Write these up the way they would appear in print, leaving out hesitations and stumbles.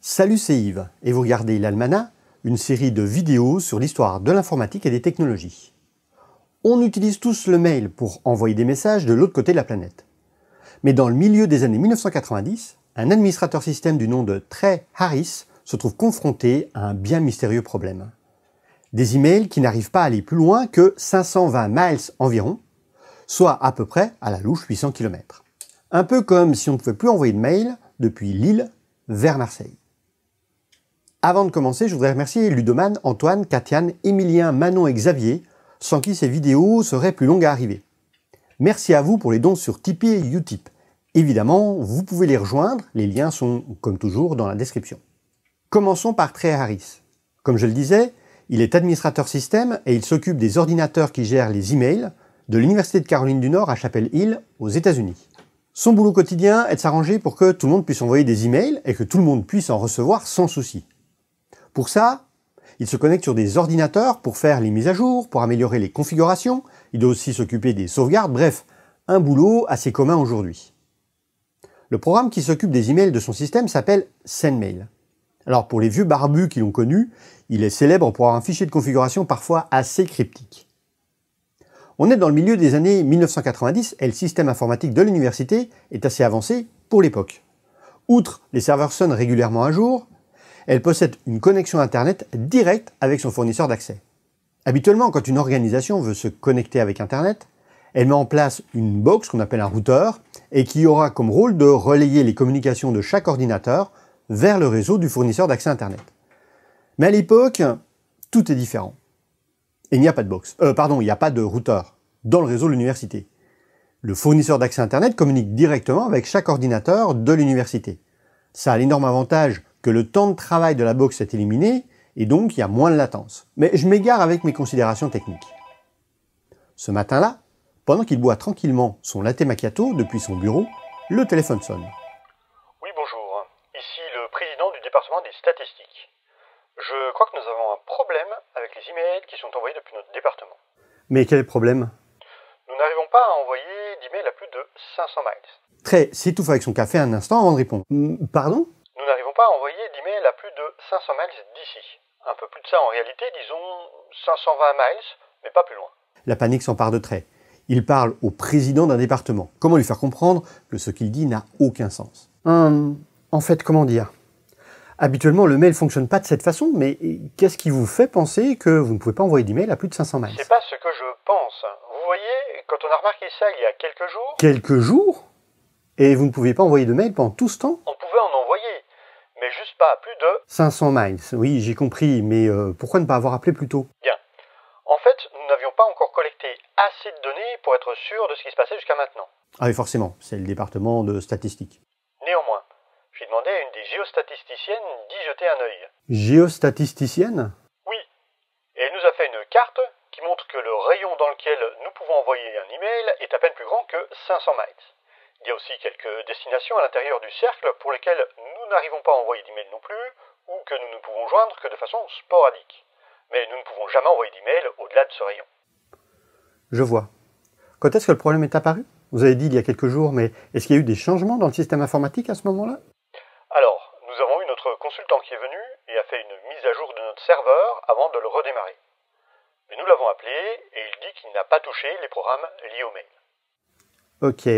Salut, c'est Yves, et vous regardez l'Almanach, une série de vidéos sur l'histoire de l'informatique et des technologies. On utilise tous le mail pour envoyer des messages de l'autre côté de la planète. Mais dans le milieu des années 1990, un administrateur système du nom de Trey Harris se trouve confronté à un bien mystérieux problème. Des emails qui n'arrivent pas à aller plus loin que 520 miles environ, soit à peu près à la louche 800 km. Un peu comme si on ne pouvait plus envoyer de mail depuis Lille vers Marseille. Avant de commencer, je voudrais remercier Ludoman, Antoine, Katiane, Emilien, Manon et Xavier, sans qui ces vidéos seraient plus longues à arriver. Merci à vous pour les dons sur Tipeee et Utip. Évidemment, vous pouvez les rejoindre, les liens sont, comme toujours, dans la description. Commençons par Trey Harris. Comme je le disais, il est administrateur système et il s'occupe des ordinateurs qui gèrent les emails de l'Université de Caroline du Nord à Chapel Hill, aux États-Unis. Son boulot quotidien est de s'arranger pour que tout le monde puisse envoyer des emails et que tout le monde puisse en recevoir sans souci. Pour ça, il se connecte sur des ordinateurs pour faire les mises à jour, pour améliorer les configurations, il doit aussi s'occuper des sauvegardes, bref, un boulot assez commun aujourd'hui. Le programme qui s'occupe des emails de son système s'appelle SendMail. Alors pour les vieux barbus qui l'ont connu, il est célèbre pour avoir un fichier de configuration parfois assez cryptique. On est dans le milieu des années 1990 et le système informatique de l'université est assez avancé pour l'époque. Outre les serveurs Sun régulièrement à jour, elle possède une connexion Internet directe avec son fournisseur d'accès. Habituellement, quand une organisation veut se connecter avec Internet, elle met en place une box qu'on appelle un routeur et qui aura comme rôle de relayer les communications de chaque ordinateur vers le réseau du fournisseur d'accès Internet. Mais à l'époque, tout est différent. Et il n'y a pas de box. Il n'y a pas de routeur dans le réseau de l'université. Le fournisseur d'accès Internet communique directement avec chaque ordinateur de l'université. Ça a l'énorme avantage que le temps de travail de la box est éliminé et donc il y a moins de latence. Mais je m'égare avec mes considérations techniques. Ce matin-là, pendant qu'il boit tranquillement son latte macchiato depuis son bureau, le téléphone sonne. Oui, bonjour. Ici le président du département des statistiques. Je crois que nous avons un problème avec les emails qui sont envoyés depuis notre département. Mais quel problème? Nous n'arrivons pas à envoyer d'emails à plus de 500 miles. Trey s'étouffe avec son café un instant avant de répondre. Pardon? Nous n'arrivons pas à envoyer d'emails à plus de 500 miles d'ici. Un peu plus de ça en réalité, disons 520 miles, mais pas plus loin. La panique s'empare de Trey. Il parle au président d'un département. Comment lui faire comprendre que ce qu'il dit n'a aucun sens? En fait, comment dire? Habituellement, le mail ne fonctionne pas de cette façon, mais qu'est-ce qui vous fait penser que vous ne pouvez pas envoyer d'email à plus de 500 miles? C'est pas ce que je pense. Vous voyez, quand on a remarqué ça il y a quelques jours... Quelques jours? Et vous ne pouviez pas envoyer de mail pendant tout ce temps? On pouvait en envoyer, mais juste pas à plus de... 500 miles, oui, j'ai compris, mais pourquoi ne pas avoir appelé plus tôt? Bien. En fait, nous n'avions pas encore collecté assez de données pour être sûr de ce qui se passait jusqu'à maintenant. Ah oui, forcément, c'est le département de statistique. Néanmoins, j'ai demandé à une des géostatisticiennes d'y jeter un œil. Géostatisticienne? Oui. Et elle nous a fait une carte qui montre que le rayon dans lequel nous pouvons envoyer un email est à peine plus grand que 500 miles. Il y a aussi quelques destinations à l'intérieur du cercle pour lesquelles nous n'arrivons pas à envoyer d'email non plus, ou que nous ne pouvons joindre que de façon sporadique. Mais nous ne pouvons jamais envoyer d'email au-delà de ce rayon. Je vois. Quand est-ce que le problème est apparu? Vous avez dit il y a quelques jours, mais est-ce qu'il y a eu des changements dans le système informatique à ce moment-là? Alors, nous avons eu notre consultant qui est venu et a fait une mise à jour de notre serveur avant de le redémarrer. Mais nous l'avons appelé et il dit qu'il n'a pas touché les programmes liés au mail. Ok,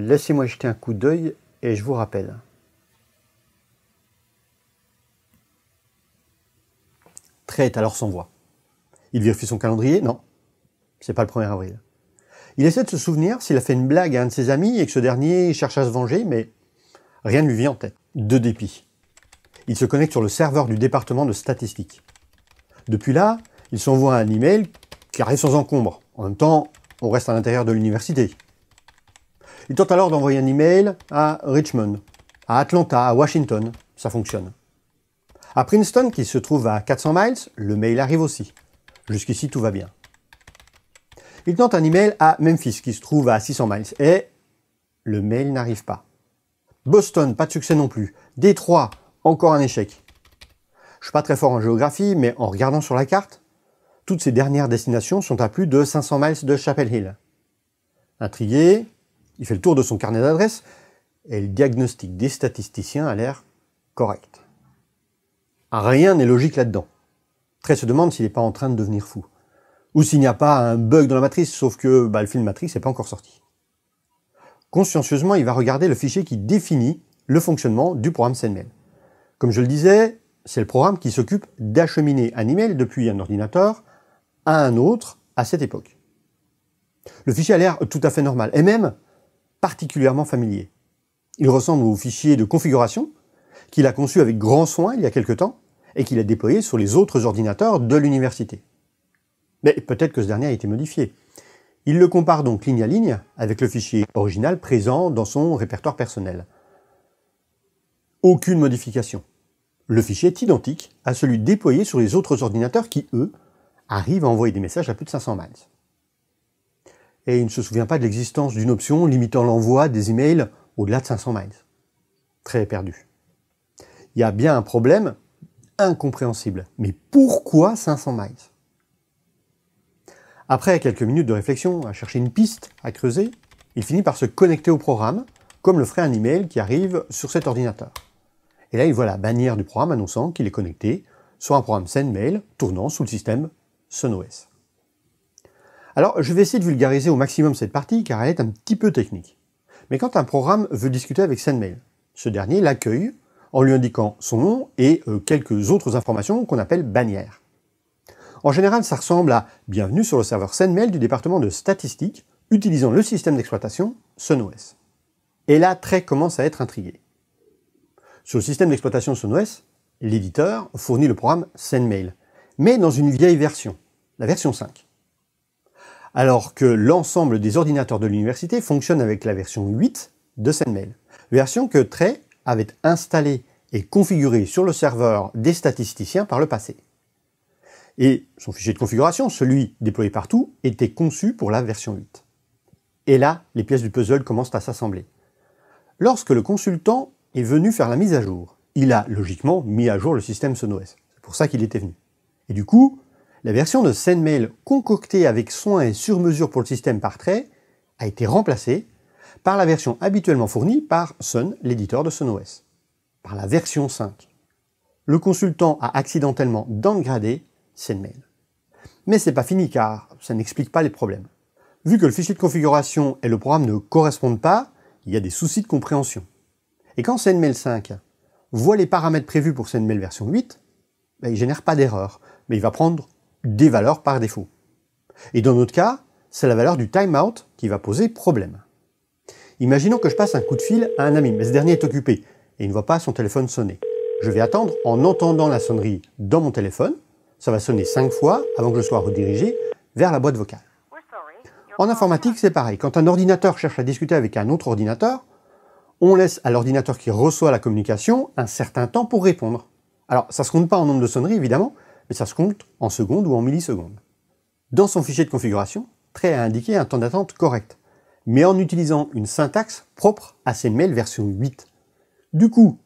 laissez-moi jeter un coup d'œil et je vous rappelle. Trey est alors sans voix. Il vérifie son calendrier? Non, c'est pas le 1er avril. Il essaie de se souvenir s'il a fait une blague à un de ses amis et que ce dernier cherche à se venger, mais rien ne lui vient en tête. De dépit. Il se connecte sur le serveur du département de statistique. Depuis là, il s'envoie un email qui arrive sans encombre. En même temps, on reste à l'intérieur de l'université. Il tente alors d'envoyer un email à Richmond, à Atlanta, à Washington. Ça fonctionne. À Princeton, qui se trouve à 400 miles, le mail arrive aussi. Jusqu'ici, tout va bien. Il tente un email à Memphis, qui se trouve à 600 miles, et le mail n'arrive pas. Boston, pas de succès non plus. Détroit, encore un échec. Je suis pas très fort en géographie, mais en regardant sur la carte, toutes ces dernières destinations sont à plus de 500 miles de Chapel Hill. Intrigué, il fait le tour de son carnet d'adresses et le diagnostic des statisticiens a l'air correct. Rien n'est logique là-dedans. Trey se demande s'il n'est pas en train de devenir fou. Ou s'il n'y a pas un bug dans la matrice, sauf que le film Matrix n'est pas encore sorti. Consciencieusement, il va regarder le fichier qui définit le fonctionnement du programme SendMail. Comme je le disais, c'est le programme qui s'occupe d'acheminer un email depuis un ordinateur à un autre à cette époque. Le fichier a l'air tout à fait normal, et même particulièrement familier. Il ressemble au fichier de configuration qu'il a conçu avec grand soin il y a quelque temps et qu'il a déployé sur les autres ordinateurs de l'université. Mais peut-être que ce dernier a été modifié. Il le compare donc ligne à ligne avec le fichier original présent dans son répertoire personnel. Aucune modification. Le fichier est identique à celui déployé sur les autres ordinateurs qui, eux, arrivent à envoyer des messages à plus de 500 miles. Et il ne se souvient pas de l'existence d'une option limitant l'envoi des emails au-delà de 500 miles. Très perdu. Il y a bien un problème incompréhensible. Mais pourquoi 500 miles? Après quelques minutes de réflexion, à chercher une piste à creuser, il finit par se connecter au programme, comme le ferait un email qui arrive sur cet ordinateur. Et là, il voit la bannière du programme annonçant qu'il est connecté sur un programme SendMail tournant sous le système SunOS. Alors, je vais essayer de vulgariser au maximum cette partie car elle est un petit peu technique. Mais quand un programme veut discuter avec SendMail, ce dernier l'accueille en lui indiquant son nom et quelques autres informations qu'on appelle bannières. En général, ça ressemble à « Bienvenue sur le serveur SendMail du département de statistiques utilisant le système d'exploitation SunOS ». Et là, Trey commence à être intrigué. Sur le système d'exploitation SunOS, l'éditeur fournit le programme SendMail, mais dans une vieille version, la version 5. Alors que l'ensemble des ordinateurs de l'université fonctionne avec la version 8 de SendMail, version que Trey avait installée et configurée sur le serveur des statisticiens par le passé. Et son fichier de configuration, celui déployé partout, était conçu pour la version 8. Et là, les pièces du puzzle commencent à s'assembler. Lorsque le consultant est venu faire la mise à jour, il a logiquement mis à jour le système SunOS. C'est pour ça qu'il était venu. Et du coup, la version de SendMail concoctée avec soin et sur mesure pour le système par Trey a été remplacée par la version habituellement fournie par Sun, l'éditeur de SunOS, par la version 5. Le consultant a accidentellement downgradé SendMail. Mais c'est pas fini car ça n'explique pas les problèmes. Vu que le fichier de configuration et le programme ne correspondent pas, il y a des soucis de compréhension. Et quand SendMail 5 voit les paramètres prévus pour SendMail version 8, il ne génère pas d'erreur, mais il va prendre des valeurs par défaut. Et dans notre cas, c'est la valeur du timeout qui va poser problème. Imaginons que je passe un coup de fil à un ami, mais ce dernier est occupé et il ne voit pas son téléphone sonner. Je vais attendre en entendant la sonnerie dans mon téléphone. Ça va sonner 5 fois avant que je sois redirigé vers la boîte vocale. En informatique, c'est pareil. Quand un ordinateur cherche à discuter avec un autre ordinateur, on laisse à l'ordinateur qui reçoit la communication un certain temps pour répondre. Alors, ça ne se compte pas en nombre de sonneries, évidemment, mais ça se compte en secondes ou en millisecondes. Dans son fichier de configuration, Trey a indiqué un temps d'attente correct, mais en utilisant une syntaxe propre à SendMail version 8. Du coup,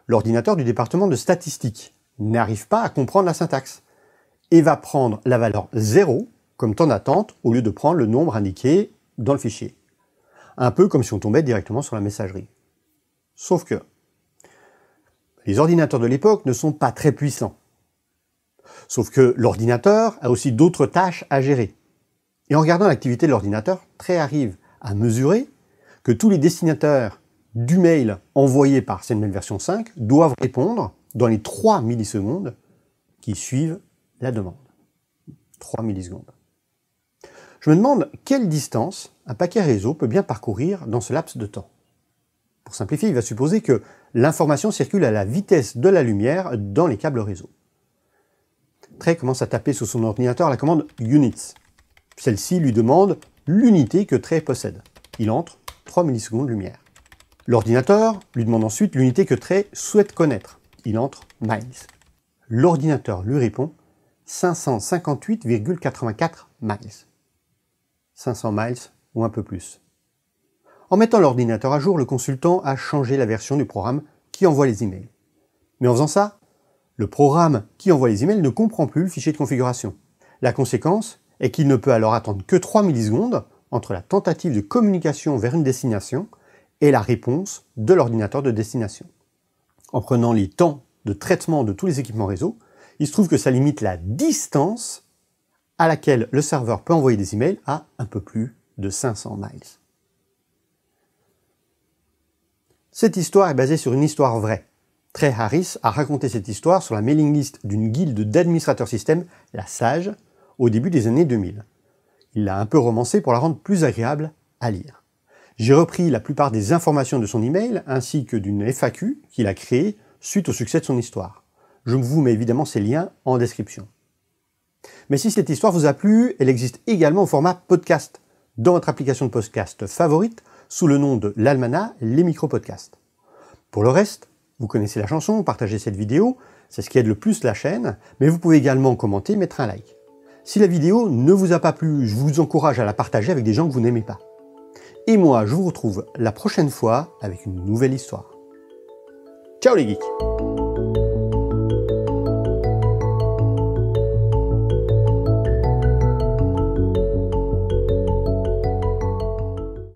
l'ordinateur du département de statistiques n'arrive pas à comprendre la syntaxe et va prendre la valeur 0 comme temps d'attente au lieu de prendre le nombre indiqué dans le fichier. Un peu comme si on tombait directement sur la messagerie. Sauf que les ordinateurs de l'époque ne sont pas très puissants. Sauf que l'ordinateur a aussi d'autres tâches à gérer. Et en regardant l'activité de l'ordinateur, Trey arrive à mesurer que tous les destinataires du mail envoyé par SendMail version 5 doivent répondre dans les 3 millisecondes qui suivent la demande. 3 millisecondes. Je me demande quelle distance un paquet réseau peut bien parcourir dans ce laps de temps. Pour simplifier, il va supposer que l'information circule à la vitesse de la lumière dans les câbles réseau. Trey commence à taper sur son ordinateur la commande units. Celle-ci lui demande l'unité que Trey possède. Il entre 3 millisecondes lumière. L'ordinateur lui demande ensuite l'unité que Trey souhaite connaître. Il entre miles. L'ordinateur lui répond 558,84 miles. 500 miles ou un peu plus. En mettant l'ordinateur à jour, le consultant a changé la version du programme qui envoie les emails. Mais en faisant ça, le programme qui envoie les emails ne comprend plus le fichier de configuration. La conséquence est qu'il ne peut alors attendre que 3 millisecondes entre la tentative de communication vers une destination et la réponse de l'ordinateur de destination. En prenant les temps de traitement de tous les équipements réseau, il se trouve que ça limite la distance à laquelle le serveur peut envoyer des emails à un peu plus de 500 miles. Cette histoire est basée sur une histoire vraie. Trey Harris a raconté cette histoire sur la mailing list d'une guilde d'administrateurs système, la SAGE, au début des années 2000. Il l'a un peu romancée pour la rendre plus agréable à lire. J'ai repris la plupart des informations de son email ainsi que d'une FAQ qu'il a créée suite au succès de son histoire. Je vous mets évidemment ces liens en description. Mais si cette histoire vous a plu, elle existe également au format podcast, dans votre application de podcast favorite, sous le nom de l'Almanach, les micro-podcasts. Pour le reste, vous connaissez la chanson, partagez cette vidéo, c'est ce qui aide le plus la chaîne, mais vous pouvez également commenter, mettre un like. Si la vidéo ne vous a pas plu, je vous encourage à la partager avec des gens que vous n'aimez pas. Et moi, je vous retrouve la prochaine fois avec une nouvelle histoire. Ciao les geeks!